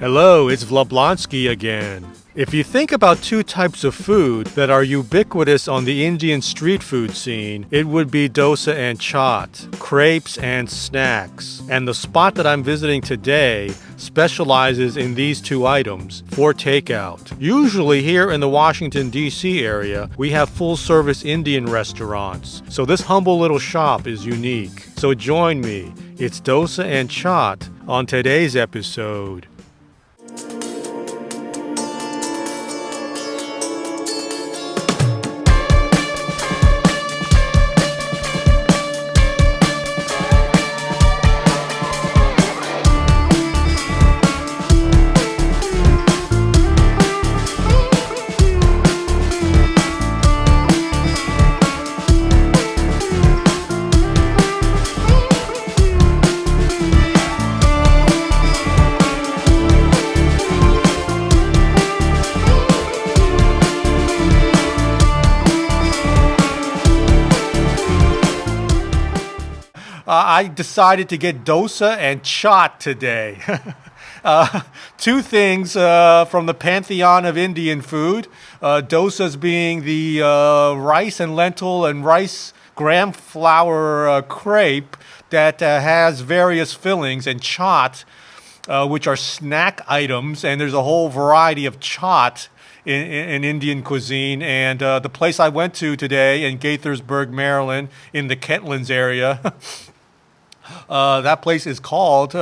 Hello, it's Vablonsky again. If you think about two types of food that are ubiquitous on the Indian street food scene, it would be dosa and chaat, crepes and snacks. And the spot that I'm visiting today specializes in these two items for takeout. Usually here in the Washington, D.C. area, we have full-service Indian restaurants. So this humble little shop is unique. So join me. It's Dosa and Chaat on today's episode. I decided to get dosa and chaat today. Two things from the pantheon of Indian food. Dosas being the rice and lentil and rice gram flour crepe that has various fillings, and chaat, which are snack items, and there's a whole variety of chaat in Indian cuisine. And the place I went to today in Gaithersburg, Maryland, in the Kentlands area, that place is called,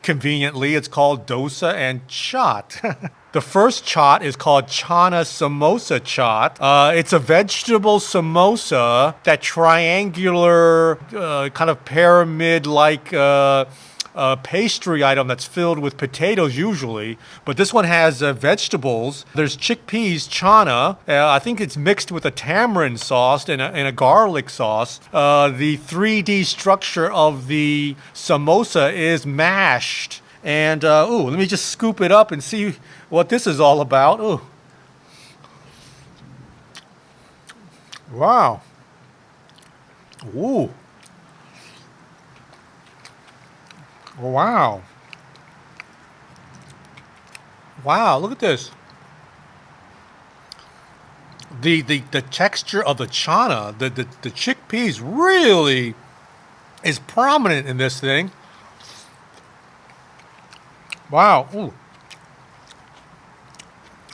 conveniently, it's called Dosa and Chaat. The first chaat is called Chana Samosa Chaat. It's a vegetable samosa, that triangular, kind of pyramid-like pastry item that's filled with potatoes usually, but this one has vegetables. There's chickpeas, chana. I think it's mixed with a tamarind sauce and a garlic sauce. The 3D structure of the samosa is mashed. And, let me just scoop it up and see what this is all about. Ooh. Wow. Ooh. Wow. Wow, look at this. The texture of the chana, the chickpeas really is prominent in this thing. Wow. Ooh.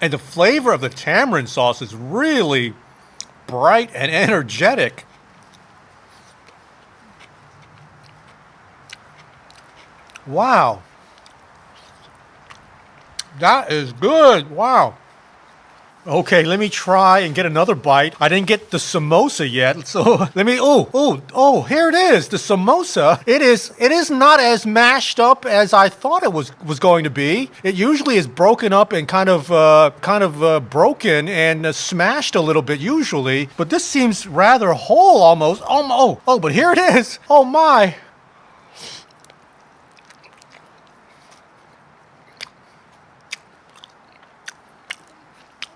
And the flavor of the tamarind sauce is really bright and energetic. Wow. That is good. Wow. Okay, let me try and get another bite. I didn't get the samosa yet, so let me, here it is, the samosa. It is not as mashed up as I thought it was going to be. It usually is broken up and kind of broken and smashed a little bit usually, but this seems rather whole almost. But here it is. Oh my.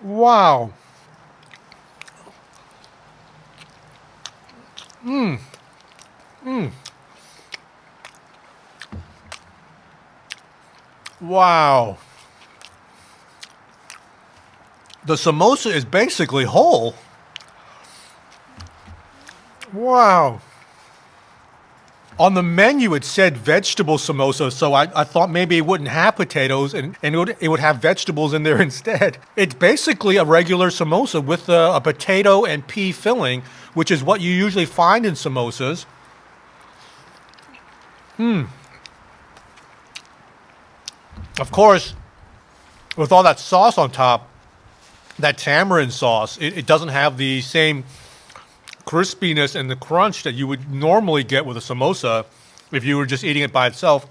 Wow. Wow. The samosa is basically whole. Wow. On the menu, it said vegetable samosa, so I thought maybe it wouldn't have potatoes and it would have vegetables in there instead. It's basically a regular samosa with a potato and pea filling, which is what you usually find in samosas. Of course, with all that sauce on top, that tamarind sauce, it doesn't have the same crispiness and the crunch that you would normally get with a samosa if you were just eating it by itself.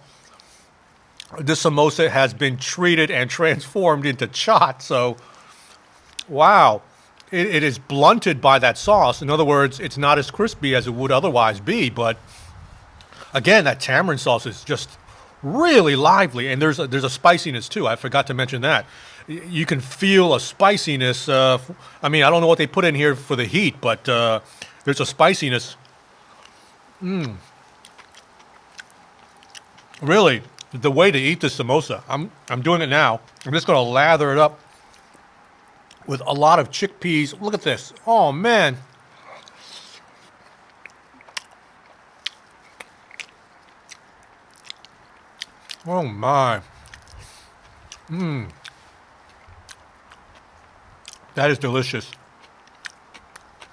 This samosa has been treated and transformed into chaat, so wow. It is blunted by that sauce. In other words, it's not as crispy as it would otherwise be, but again, that tamarind sauce is just really lively, and there's a spiciness too. I forgot to mention that. You can feel a spiciness. I mean, I don't know what they put in here for the heat, but there's a spiciness. Really, the way to eat the samosa. I'm doing it now. I'm just gonna lather it up with a lot of chickpeas. Look at this. Oh man. Oh my. That is delicious.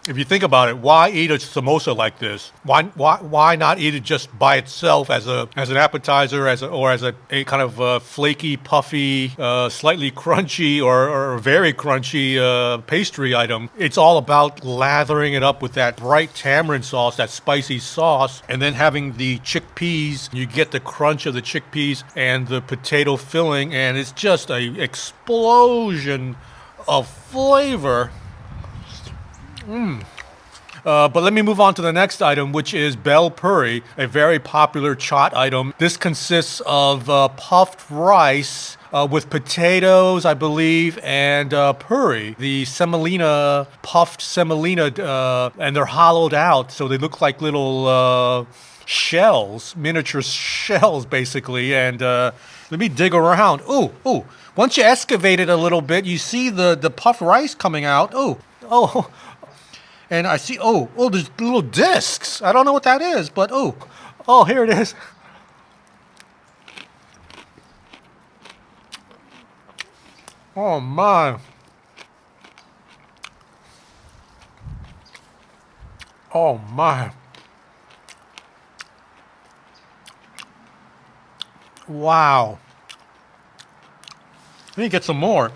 If you think about it, why eat a samosa like this? Why not eat it just by itself as an appetizer, or as a kind of flaky, puffy, slightly crunchy or very crunchy pastry item? It's all about lathering it up with that bright tamarind sauce, that spicy sauce, and then having the chickpeas. You get the crunch of the chickpeas and the potato filling, and it's just a explosion of flavor. But let me move on to the next item, which is bel puri, a very popular chaat item. This consists of puffed rice with potatoes, I believe, and puri. The semolina, puffed semolina, and they're hollowed out, so they look like little shells, miniature shells, basically. And let me dig around. Ooh. Once you excavate it a little bit, you see the puffed rice coming out. Oh. And I see, there's little discs. I don't know what that is, but here it is. Oh my. Oh my. Wow. Let me get some more.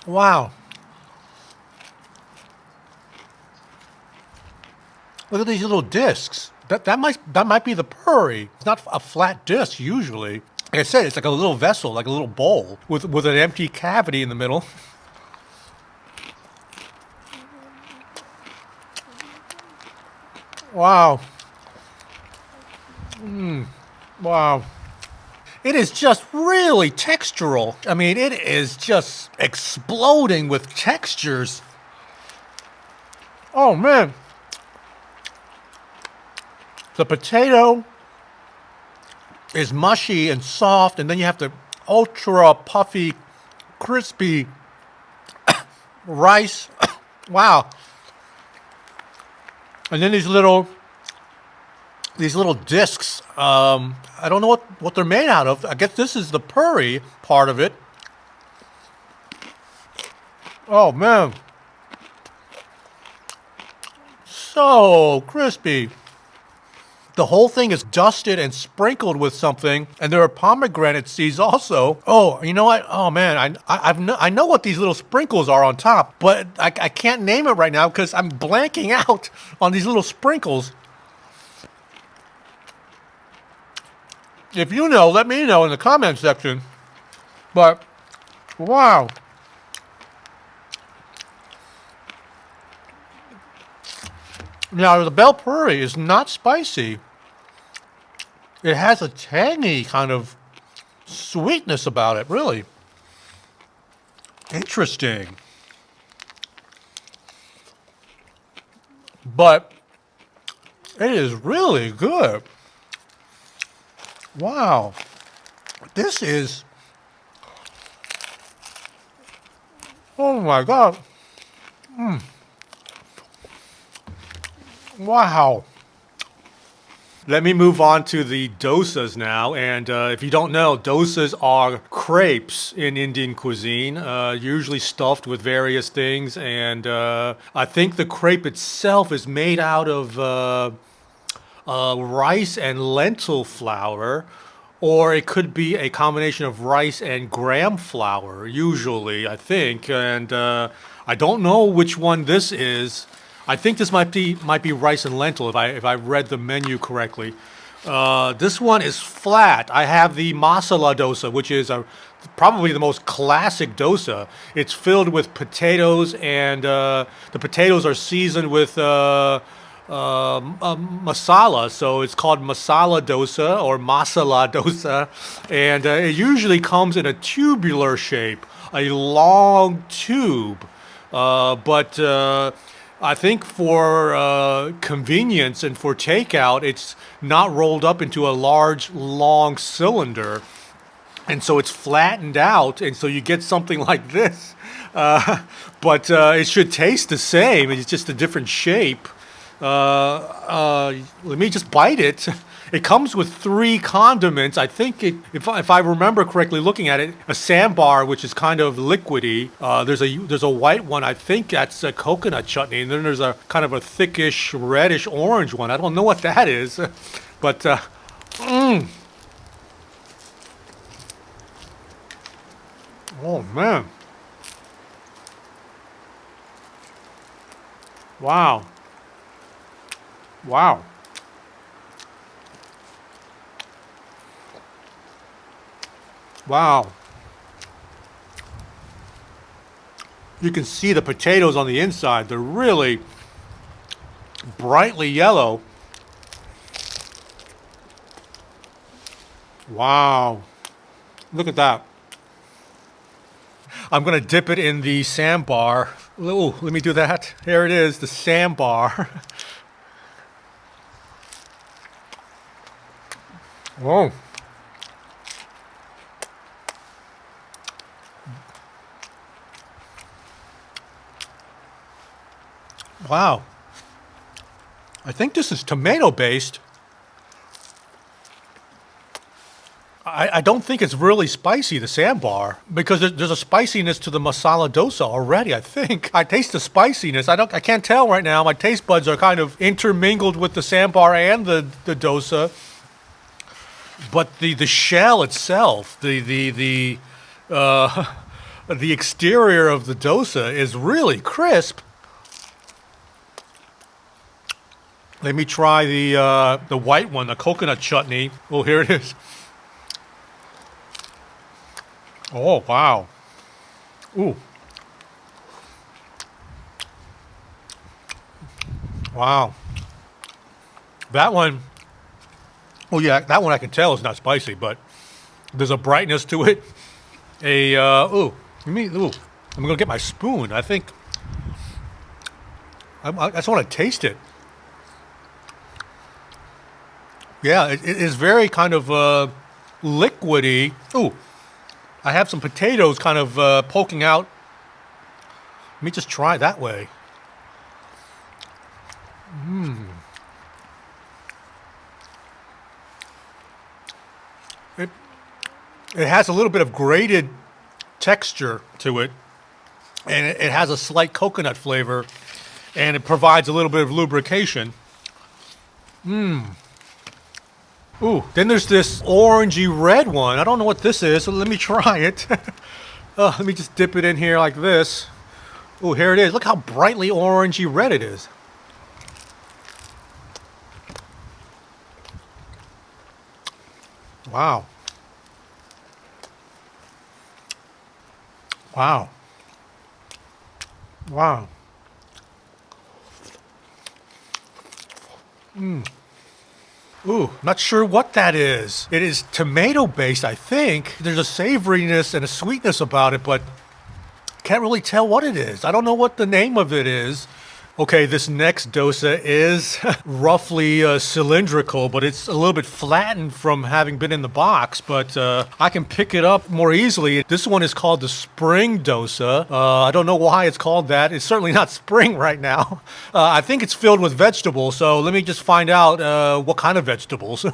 Wow. Look at these little discs. That might be the puri. It's not a flat disc usually. Like I said, it's like a little vessel, like a little bowl with an empty cavity in the middle. Wow. Wow. It is just really textural. I mean, it is just exploding with textures. Oh man. The potato is mushy and soft, and then you have the ultra puffy, crispy rice. Wow. And then these little discs. I don't know what they're made out of. I guess this is the puri part of it. Oh man. So crispy. The whole thing is dusted and sprinkled with something, and there are pomegranate seeds also. Oh, you know what? Oh man, I know what these little sprinkles are on top, but I can't name it right now because I'm blanking out on these little sprinkles. If you know, let me know in the comment section. But wow. Now, the bel puri is not spicy. It has a tangy kind of sweetness about it, really. Interesting. But it is really good. Wow. This is... Oh my God. Wow. Let me move on to the dosas now. And if you don't know, dosas are crepes in Indian cuisine, usually stuffed with various things. And I think the crepe itself is made out of rice and lentil flour, or it could be a combination of rice and graham flour, usually, I think. And I don't know which one this is. I think this might be rice and lentil if I read the menu correctly. This one is flat. I have the masala dosa, which is probably the most classic dosa. It's filled with potatoes, and the potatoes are seasoned with masala, so it's called masala dosa or masala dosa, and it usually comes in a tubular shape, a long tube, but I think for convenience and for takeout, it's not rolled up into a large, long cylinder. And so it's flattened out, and so you get something like this. Uh, but it should taste the same. It's just a different shape. Let me just bite it. It comes with 3 condiments. I think if I remember correctly, looking at it, a sambar, which is kind of liquidy. There's a white one. I think that's a coconut chutney, and then there's a kind of a thickish reddish orange one. I don't know what that is, but oh man, wow, wow. Wow. You can see the potatoes on the inside. They're really brightly yellow. Wow. Look at that. I'm going to dip it in the sambar. Oh, let me do that. Here it is, the sambar. Oh. Wow. I think this is tomato based. I don't think it's really spicy, the sambar, because there's a spiciness to the masala dosa already, I think. I taste the spiciness. I can't tell right now. My taste buds are kind of intermingled with the sambar and the dosa. But the shell itself, the exterior of the dosa is really crisp. Let me try the white one, the coconut chutney. Oh, here it is. Oh, wow. Ooh. Wow. That one, oh yeah, that one I can tell is not spicy, but there's a brightness to it. Ooh, I'm gonna get my spoon. I think, I just want to taste it. Yeah, it is very kind of liquidy. Ooh, I have some potatoes kind of poking out. Let me just try it that way. It has a little bit of grated texture to it, and it has a slight coconut flavor, and it provides a little bit of lubrication. Ooh, then there's this orangey red one. I don't know what this is, so let me try it. Let me just dip it in here like this. Ooh, here it is. Look how brightly orangey red it is. Wow. Wow. Wow. Ooh, not sure what that is. It is tomato based, I think. There's a savoriness and a sweetness about it, but can't really tell what it is. I don't know what the name of it is. Okay, this next dosa is roughly cylindrical, but it's a little bit flattened from having been in the box, but I can pick it up more easily. This one is called the spring dosa. I don't know why it's called that. It's certainly not spring right now. I think it's filled with vegetables, so let me just find out what kind of vegetables.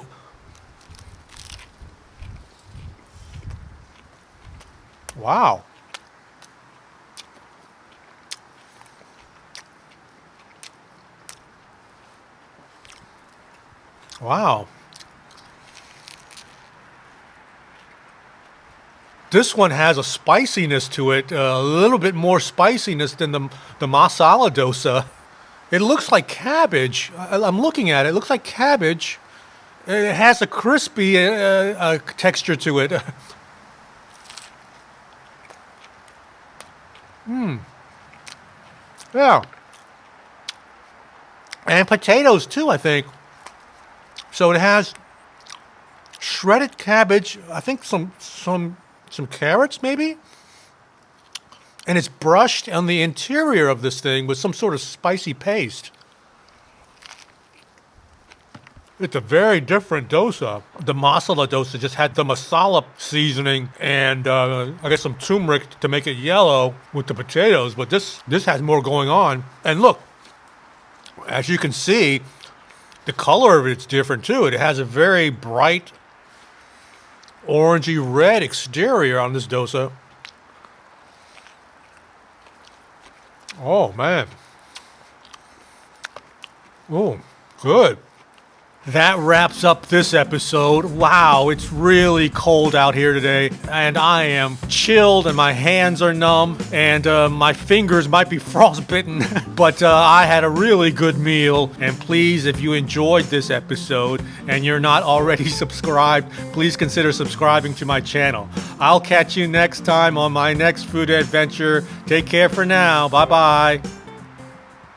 Wow. Wow. This one has a spiciness to it, a little bit more spiciness than the masala dosa. It looks like cabbage. I'm looking at it. It looks like cabbage. It has a crispy texture to it. Yeah. And potatoes too, I think. So it has shredded cabbage, I think some carrots maybe, And it's brushed on the interior of this thing with some sort of spicy paste. It's a very different dosa. The masala dosa just had the masala seasoning and I guess some turmeric to make it yellow with the potatoes. But this has more going on. And look, as you can see, the color of it's different too. It has a very bright orangey red exterior on this dosa. Oh man. Oh, good. That wraps up this episode. Wow, it's really cold out here today, and I am chilled, and my hands are numb, and my fingers might be frostbitten, but I had a really good meal. And please, if you enjoyed this episode and you're not already subscribed, please consider subscribing to my channel. I'll catch you next time on my next food adventure. Take care for now. Bye-bye.